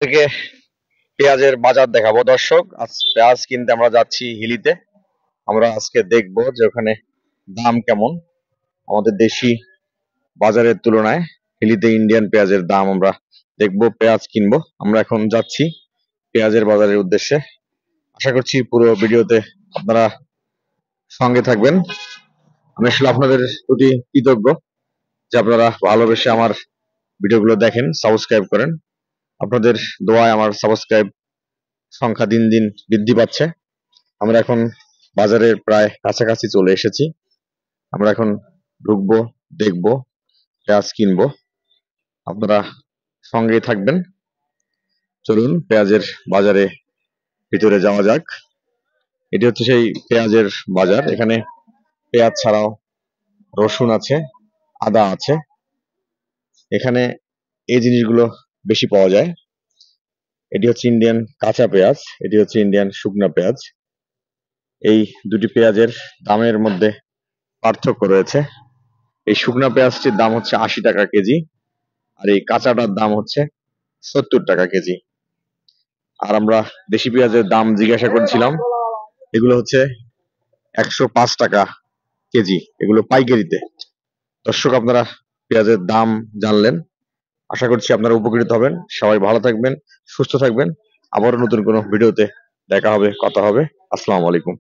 থেকে পেঁয়াজের বাজার দেখাবো দর্শক। আজ পেঁয়াজ কিনতে আমরা যাচ্ছি হিলিতে। আমরা আজকে দেখবো যে ওখানে দাম কেমন আমাদের দেশি বাজারের তুলনায়। হিলিতে ইন্ডিয়ান পেঁয়াজের দাম আমরা দেখবো, পেঁয়াজ কিনবো। আমরা এখন যাচ্ছি পেঁয়াজের বাজারের উদ্দেশ্যে। আশা করছি পুরো ভিডিওতে আপনারা সঙ্গে থাকবেন। আমি আসলে আপনাদের প্রতি কৃতজ্ঞ যে আপনারা ভালোবেসে আমার ভিডিওগুলো দেখেন, সাবস্ক্রাইব করেন। আপনাদের দোয়ায় আমার সাবস্ক্রাইব সংখ্যা দিন দিন বৃদ্ধি পাচ্ছে। আমরা এখন বাজারের প্রায় কাছাকাছি চলে এসেছি। আমরা এখন ঢুকবো, দেখবো, পেঁয়াজ কিনবো। আপনারা সঙ্গেই থাকবেন। চলুন পেঁয়াজের বাজারে ভিতরে যাওয়া যাক। এটি হচ্ছে সেই পেঁয়াজের বাজার। এখানে পেঁয়াজ ছাড়াও রসুন আছে, আদা আছে। এখানে এই জিনিসগুলো বেশি পাওয়া যায়। এটি হচ্ছে ইন্ডিয়ান কাঁচা পেঁয়াজ, এটি হচ্ছে ইন্ডিয়ান শুকনা পেঁয়াজ। এই দুটি পেঁয়াজের দামের মধ্যে পার্থক্য রয়েছে। এই শুকনা পেঁয়াজটির দাম হচ্ছে ৮০ টাকা কেজি, আর এই কাঁচাটার দাম হচ্ছে ৭০ টাকা কেজি। আর আমরা দেশি পেঁয়াজের দাম জিজ্ঞাসা করেছিলাম, এগুলো হচ্ছে ১০৫ টাকা কেজি, এগুলো পাইকারিতে। দর্শক, আপনারা পেঁয়াজের দাম জানলেন। আশা করছি আপনারা উপকৃত হবেন। সবাই ভালো থাকবেন, সুস্থ থাকবেন। আবারও নতুন কোনো ভিডিওতে দেখা হবে, কথা হবে। আসসালামু আলাইকুম।